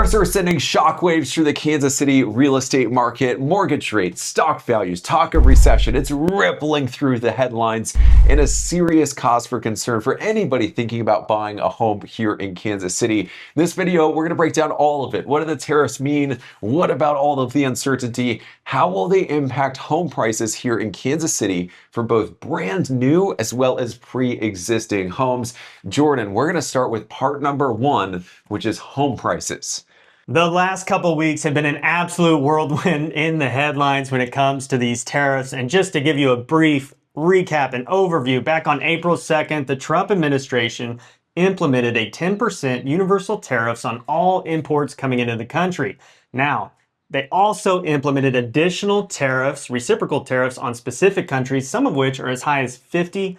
Tariffs are sending shockwaves through the Kansas City real estate market. Mortgage rates, stock values, talk of recession. It's rippling through the headlines and a serious cause for concern for anybody thinking about buying a home here in Kansas City. In this video, we're going to break down all of it. What do the tariffs mean? What about all of the uncertainty? How will they impact home prices here in Kansas City for both brand new as well as pre-existing homes? Jordan, we're going to start with part number one, which is home prices. The last couple weeks have been an absolute whirlwind in the headlines when it comes to these tariffs. And just to give you a brief recap and overview, back on April 2nd, the Trump administration implemented a 10% universal tariffs on all imports coming into the country. Now, they also implemented additional tariffs, reciprocal tariffs on specific countries, some of which are as high as 50%.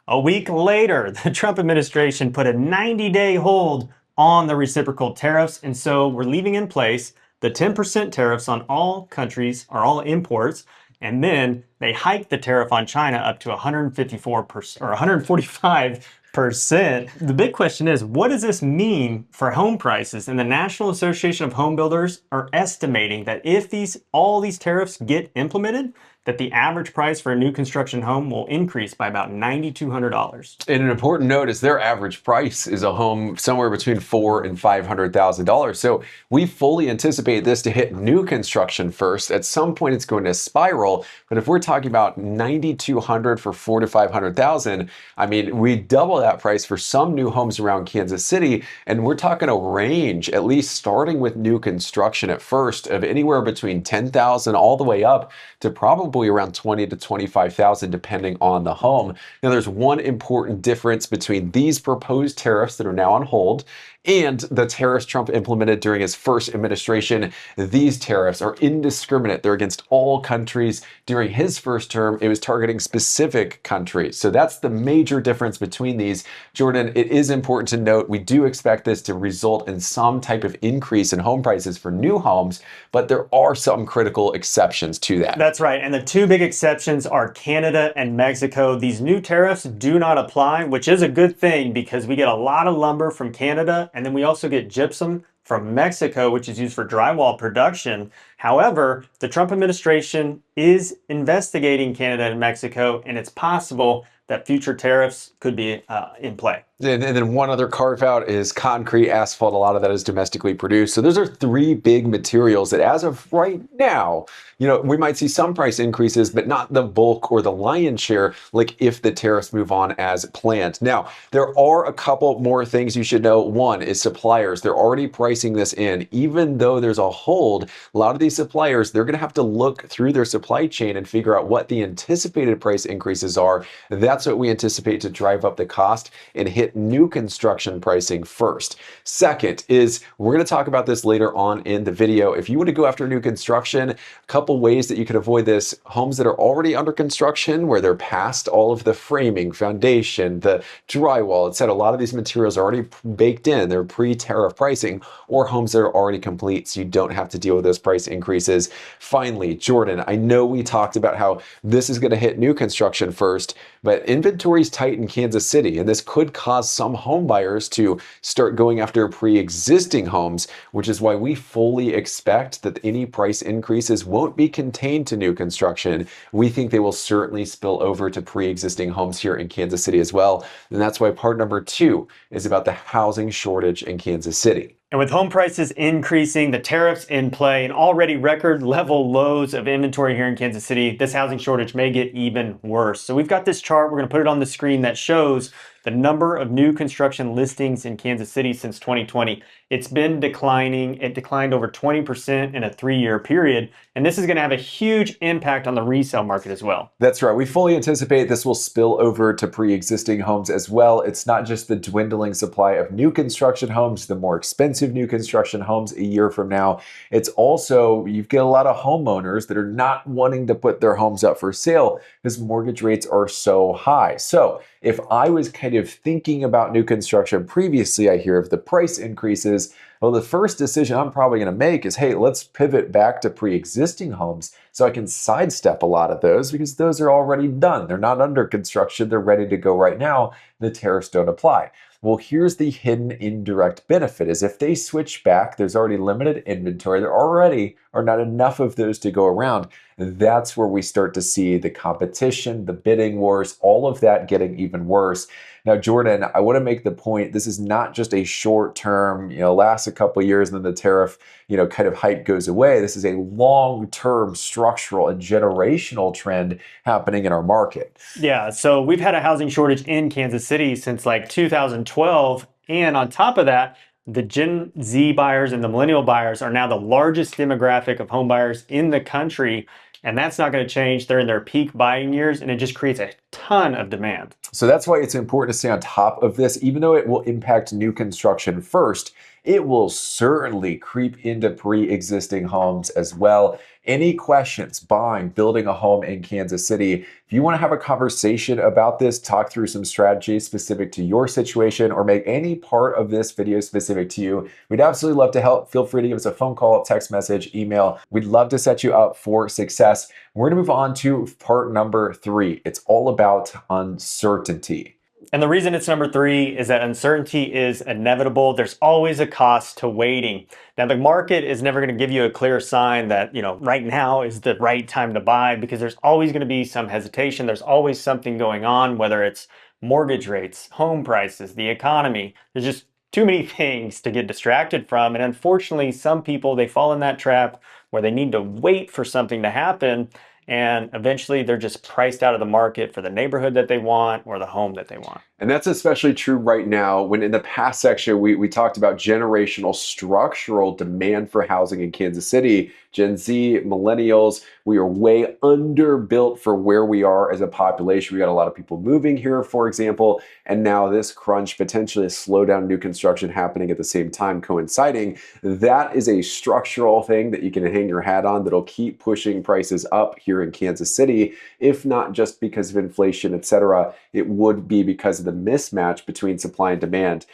A week later, the Trump administration put a 90-day hold on the reciprocal tariffs, and so we're leaving in place the 10% tariffs on all countries or all imports, and then they hiked the tariff on China up to 154% or 145%. The big question is, what does this mean for home prices? And the National Association of Home Builders are estimating that if all these tariffs get implemented, that the average price for a new construction home will increase by about $9,200. And an important note is their average price is a home somewhere between $400,000 and $500,000. So we fully anticipate this to hit new construction first. At some point, it's going to spiral. But if we're talking about $9,200 for $400,000 to $500,000, I mean, we double that price for some new homes around Kansas City. And we're talking a range, at least starting with new construction at first, of anywhere between $10,000 all the way up to probably around $20,000 to $25,000 depending on the home. Now, there's one important difference between these proposed tariffs that are now on hold and the tariffs Trump implemented during his first administration. These tariffs are indiscriminate. They're against all countries. During his first term, it was targeting specific countries. So that's the major difference between these. Jordan, it is important to note, we do expect this to result in some type of increase in home prices for new homes, but there are some critical exceptions to that. That's right. And the two big exceptions are Canada and Mexico. These new tariffs do not apply, which is a good thing because we get a lot of lumber from Canada. And then we also get gypsum from Mexico, which is used for drywall production. However, the Trump administration is investigating Canada and Mexico, and it's possible that future tariffs could be in play. And then one other carve out is concrete, asphalt. A lot of that is domestically produced. So those are three big materials that as of right now, we might see some price increases, but not the bulk or the lion's share, like if the tariffs move on as planned. Now, there are a couple more things you should know. One is suppliers. They're already pricing this in. Even though there's a hold, a lot of these suppliers, they're going to have to look through their supply chain and figure out what the anticipated price increases are. That's what we anticipate to drive up the cost and hit new construction pricing first. Second is, we're going to talk about this later on in the video. If you want to go after new construction, a couple ways that you can avoid this: homes that are already under construction, where they're past all of the framing, foundation, the drywall, etc. A lot of these materials are already baked in, they're pre-tariff pricing, or homes that are already complete, so you don't have to deal with those price increases. Finally, Jordan, I know we talked about how this is going to hit new construction first, but inventory's tight in Kansas City, and this could cause some home buyers to start going after pre-existing homes, which is why we fully expect that any price increases won't be contained to new construction. We think they will certainly spill over to pre-existing homes here in Kansas City as well. And that's why part number two is about the housing shortage in Kansas City. And with home prices increasing, the tariffs in play, and already record level lows of inventory here in Kansas City, this housing shortage may get even worse. So we've got this chart, we're going to put it on the screen, that shows the number of new construction listings in Kansas City since 2020. It's been declining. It declined over 20% in a 3-year period. And this is going to have a huge impact on the resale market as well. That's right. We fully anticipate this will spill over to pre-existing homes as well. It's not just the dwindling supply of new construction homes, the more expensive new construction homes a year from now. It's also, you get a lot of homeowners that are not wanting to put their homes up for sale because mortgage rates are so high. So if I was kind of thinking about new construction previously, I hear of the price increases. Well, the first decision I'm probably going to make is, hey, let's pivot back to pre-existing homes so I can sidestep a lot of those because those are already done. They're not under construction. They're ready to go right now. The tariffs don't apply. Well, here's the hidden indirect benefit is if they switch back, there's already limited inventory. There already are not enough of those to go around. That's where we start to see the competition, the bidding wars, all of that getting even worse. Now, Jordan, I want to make the point, this is not just a short term, lasts a couple of years and then the tariff, kind of hype goes away. This is a long-term structural and generational trend happening in our market. Yeah, so we've had a housing shortage in Kansas City since like 2012. And on top of that, the Gen Z buyers and the millennial buyers are now the largest demographic of home buyers in the country. And that's not going to change. They're in their peak buying years, and it just creates a ton of demand. So that's why it's important to stay on top of this. Even though it will impact new construction first, it will certainly creep into pre-existing homes as well. Any questions buying, building a home in Kansas City? If you want to have a conversation about this, talk through some strategies specific to your situation, or make any part of this video specific to you, we'd absolutely love to help. Feel free to give us a phone call, text message, email. We'd love to set you up for success. We're going to move on to part number 3. It's all about uncertainty. And the reason it's number 3 is that uncertainty is inevitable. There's always a cost to waiting. Now, the market is never going to give you a clear sign that, right now is the right time to buy, because there's always going to be some hesitation. There's always something going on, whether it's mortgage rates, home prices, the economy. There's just too many things to get distracted from. And unfortunately, some people, they fall in that trap where they need to wait for something to happen. And eventually they're just priced out of the market for the neighborhood that they want or the home that they want. And that's especially true right now, when in the past section, we talked about generational structural demand for housing in Kansas City. Gen Z, millennials, we are way underbuilt for where we are as a population. We got a lot of people moving here, for example, and now this crunch, potentially a slowdown new construction happening at the same time coinciding. That is a structural thing that you can hang your hat on that'll keep pushing prices up here in Kansas City, if not just because of inflation, etc. It would be because of the mismatch between supply and demand.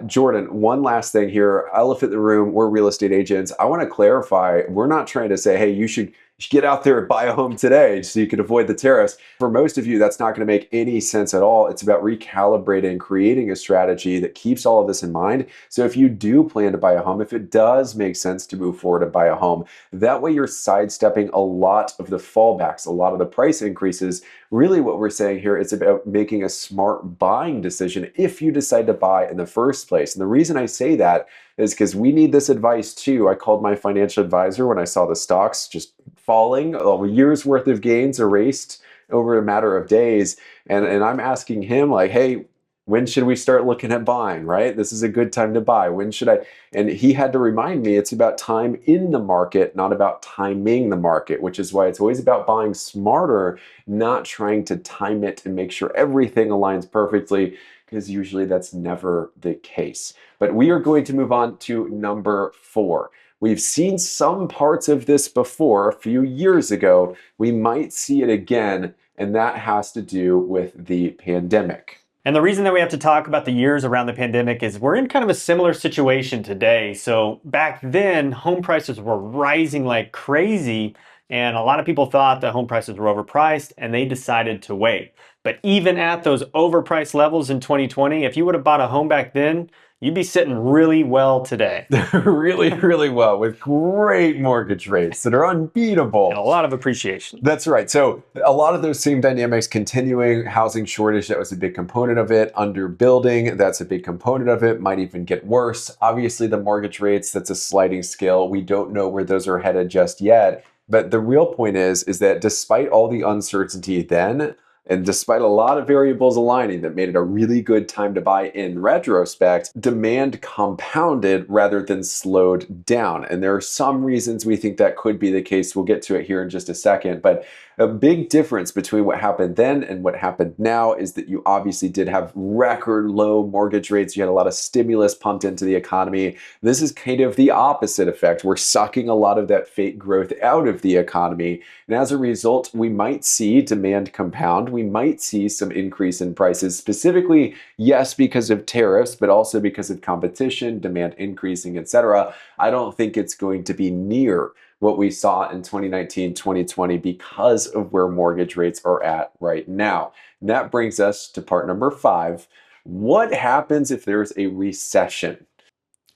Jordan, one last thing here, elephant in the room, we're real estate agents. I want to clarify, we're not trying to say, hey, you should get out there and buy a home today so you can avoid the tariffs. For most of you, that's not going to make any sense at all. It's about recalibrating, creating a strategy that keeps all of this in mind. So if you do plan to buy a home, if it does make sense to move forward and buy a home, that way you're sidestepping a lot of the fallbacks, a lot of the price increases. Really what we're saying here is about making a smart buying decision if you decide to buy in the first place. And the reason I say that is because we need this advice too. I called my financial advisor when I saw the stocks just falling, a year's worth of gains erased over a matter of days. And I'm asking him like, hey, when should we start looking at buying, right? This is a good time to buy. When should I? And he had to remind me it's about time in the market, not about timing the market, which is why it's always about buying smarter, not trying to time it and make sure everything aligns perfectly, because usually that's never the case. But we are going to move on to number 4. We've seen some parts of this before a few years ago. We might see it again, and that has to do with the pandemic. And the reason that we have to talk about the years around the pandemic is we're in kind of a similar situation today. So back then, home prices were rising like crazy, and a lot of people thought that home prices were overpriced, and they decided to wait. But even at those overpriced levels in 2020, if you would have bought a home back then, you'd be sitting really well today. Really, really well, with great mortgage rates that are unbeatable. And a lot of appreciation. That's right. So a lot of those same dynamics continuing. Housing shortage, that was a big component of it. Underbuilding, that's a big component of it. Might even get worse. Obviously, the mortgage rates, that's a sliding scale. We don't know where those are headed just yet. But the real point is that despite all the uncertainty then, and despite a lot of variables aligning that made it a really good time to buy in retrospect, demand compounded rather than slowed down. And there are some reasons we think that could be the case. We'll get to it here in just a second. But a big difference between what happened then and what happened now is that you obviously did have record low mortgage rates. You had a lot of stimulus pumped into the economy. This is kind of the opposite effect. We're sucking a lot of that fake growth out of the economy. And as a result, we might see demand compound. We might see some increase in prices, specifically, yes, because of tariffs, but also because of competition, demand increasing, etc. I don't think it's going to be near what we saw in 2019, 2020 because of where mortgage rates are at right now. And that brings us to part number 5. What happens if there's a recession?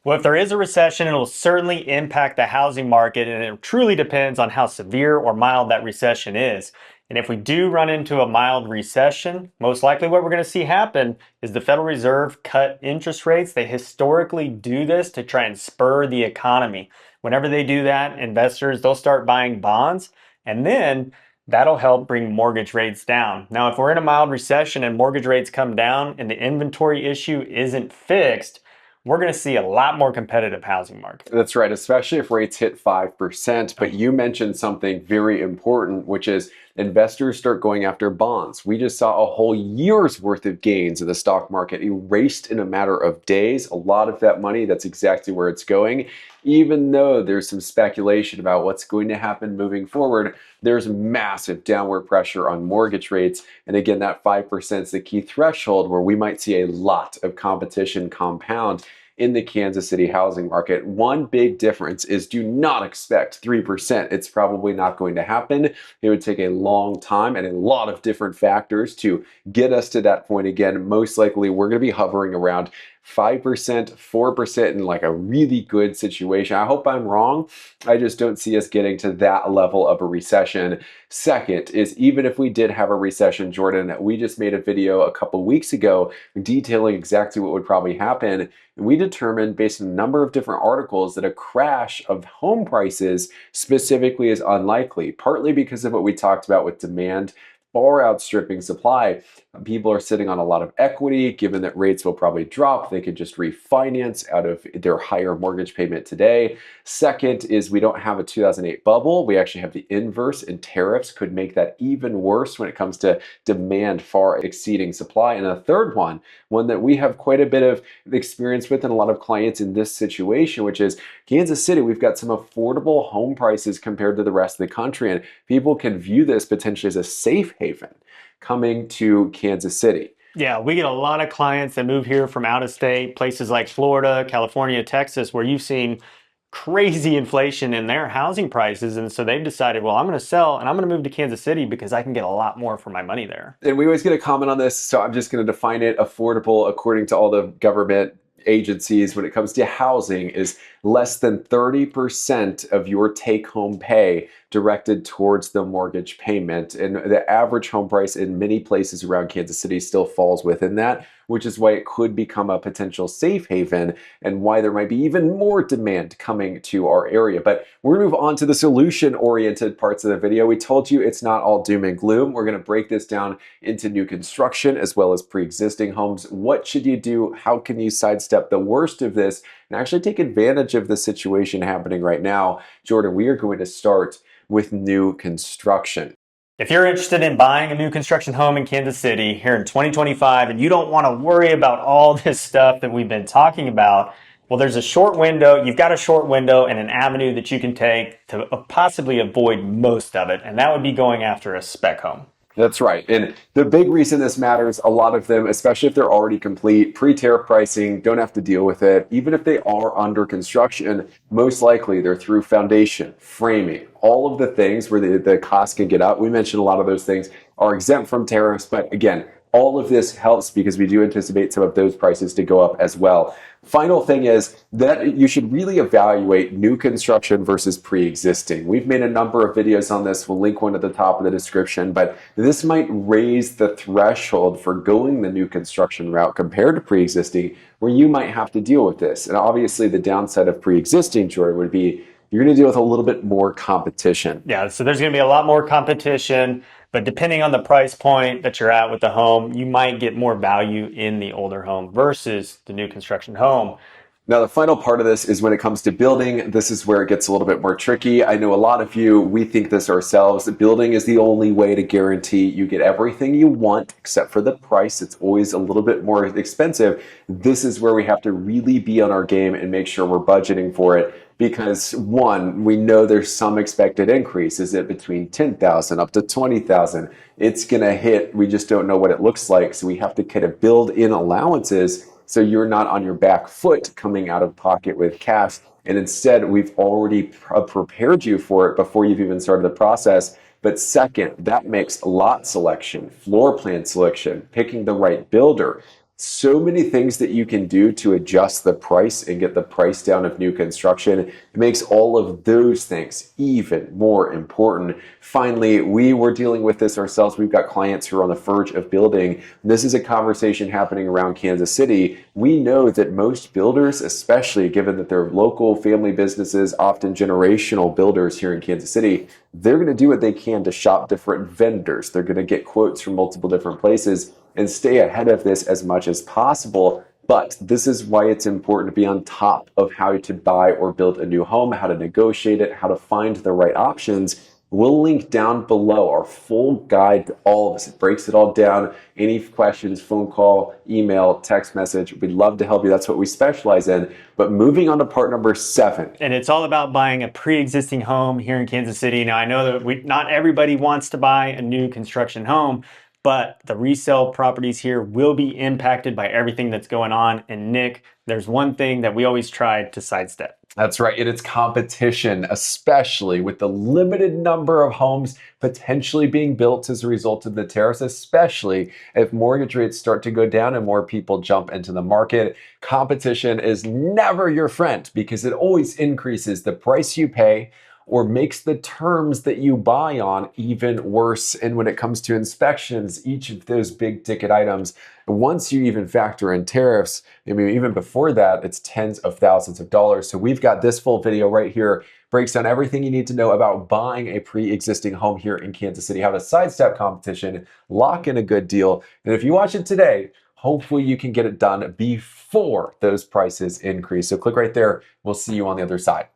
Well, if there is a recession, it will certainly impact the housing market, and it truly depends on how severe or mild that recession is. And if we do run into a mild recession, most likely what we're going to see happen is the Federal Reserve cut interest rates. They historically do this to try and spur the economy. Whenever they do that, investors, they'll start buying bonds, and then that'll help bring mortgage rates down. Now, if we're in a mild recession and mortgage rates come down and the inventory issue isn't fixed, we're going to see a lot more competitive housing market. That's right, especially if rates hit 5%. But you mentioned something very important, which is investors start going after bonds. We just saw a whole year's worth of gains in the stock market erased in a matter of days. A lot of that money, that's exactly where it's going. Even though there's some speculation about what's going to happen moving forward, there's massive downward pressure on mortgage rates. And again, that 5% is the key threshold where we might see a lot of competition compound in the Kansas City housing market. One big difference is do not expect 3%. It's probably not going to happen. It would take a long time and a lot of different factors to get us to that point again. Most likely, we're going to be hovering around 5%, 4% in like a really good situation. I hope I'm wrong. I just don't see us getting to that level of a recession. Second is, even if we did have a recession, Jordan, we just made a video a couple weeks ago detailing exactly what would probably happen. And we determined, based on a number of different articles, that a crash of home prices specifically is unlikely, partly because of what we talked about with demand far outstripping supply. People are sitting on a lot of equity. Given that rates will probably drop, they could just refinance out of their higher mortgage payment today. Second is, we don't have a 2008 bubble. We actually have the inverse, and tariffs could make that even worse when it comes to demand far exceeding supply. And a third one that we have quite a bit of experience with and a lot of clients in this situation, which is Kansas City. We've got some affordable home prices compared to the rest of the country, and people can view this potentially as a safe haven coming to Kansas City. Yeah, we get a lot of clients that move here from out of state, places like Florida, California, Texas, where you've seen crazy inflation in their housing prices. And so they've decided, well, I'm going to sell and I'm going to move to Kansas City because I can get a lot more for my money there. And we always get a comment on this, so I'm just going to define it. Affordable, according to all the government agencies, when it comes to housing, is less than 30% of your take-home pay directed towards the mortgage payment. And the average home price in many places around Kansas City still falls within that, which is why it could become a potential safe haven and why there might be even more demand coming to our area. But we're going to move on to the solution-oriented parts of the video. We told you it's not all doom and gloom. We're going to break this down into new construction as well as pre-existing homes. What should you do? How can you sidestep the worst of this and actually take advantage of the situation happening right now? Jordan, we are going to start with new construction. If you're interested in buying a new construction home in Kansas City here in 2025 and you don't want to worry about all this stuff that we've been talking about, well, there's a short window. You've got a short window and an avenue that you can take to possibly avoid most of it, and that would be going after a spec home. That's right. And the big reason this matters, a lot of them, especially if they're already complete, pre-tariff pricing, don't have to deal with it. Even if they are under construction, most likely they're through foundation, framing, all of the things where the cost can get up. We mentioned a lot of those things are exempt from tariffs, but again, all of this helps because we do anticipate some of those prices to go up as well. Final thing is that you should really evaluate new construction versus pre-existing. We've made a number of videos on this. We'll link one at the top of the description, but this might raise the threshold for going the new construction route compared to pre-existing, where you might have to deal with this. And obviously the downside of pre-existing, Jordan, would be you're going to deal with a little bit more competition. Yeah, so there's going to be a lot more competition, but depending on the price point that you're at with the home, you might get more value in the older home versus the new construction home. Now, the final part of this is when it comes to building. This is where it gets a little bit more tricky. I know a lot of you, we think this ourselves. Building is the only way to guarantee you get everything you want, except for the price. It's always a little bit more expensive. This is where we have to really be on our game and make sure we're budgeting for it. Because one, we know there's some expected increase. Is it between 10,000 up to 20,000? It's going to hit. We just don't know what it looks like. So we have to kind of build in allowances so you're not on your back foot coming out of pocket with cash. And instead, we've already prepared you for it before you've even started the process. But second, that makes lot selection, floor plan selection, picking the right builder, So many things that you can do to adjust the price and get the price down of new construction. It makes all of those things even more important. Finally, we were dealing with this ourselves. We've got clients who are on the verge of building. This is a conversation happening around Kansas City. We know that most builders, especially given that they're local family businesses, often generational builders here in Kansas City, they're going to do what they can to shop different vendors. They're going to get quotes from multiple different places and stay ahead of this as much as possible. But this is why it's important to be on top of how to buy or build a new home, how to negotiate it, how to find the right options. We'll link down below our full guide to all of this. It breaks it all down. Any questions, phone call, email, text message. We'd love to help you. That's what we specialize in. But moving on to part number 7. And it's all about buying a pre-existing home here in Kansas City. Now, I know that not everybody wants to buy a new construction home, but the resale properties here will be impacted by everything that's going on. And Nick, there's one thing that we always try to sidestep. That's right. And it's competition, especially with the limited number of homes potentially being built as a result of the tariffs, especially if mortgage rates start to go down and more people jump into the market. Competition is never your friend because it always increases the price you pay or makes the terms that you buy on even worse. And when it comes to inspections, each of those big ticket items, once you even factor in tariffs, I mean, even before that, it's tens of thousands of dollars. So we've got this full video right here, breaks down everything you need to know about buying a pre-existing home here in Kansas City, how to sidestep competition, lock in a good deal. And if you watch it today, hopefully you can get it done before those prices increase. So click right there. We'll see you on the other side.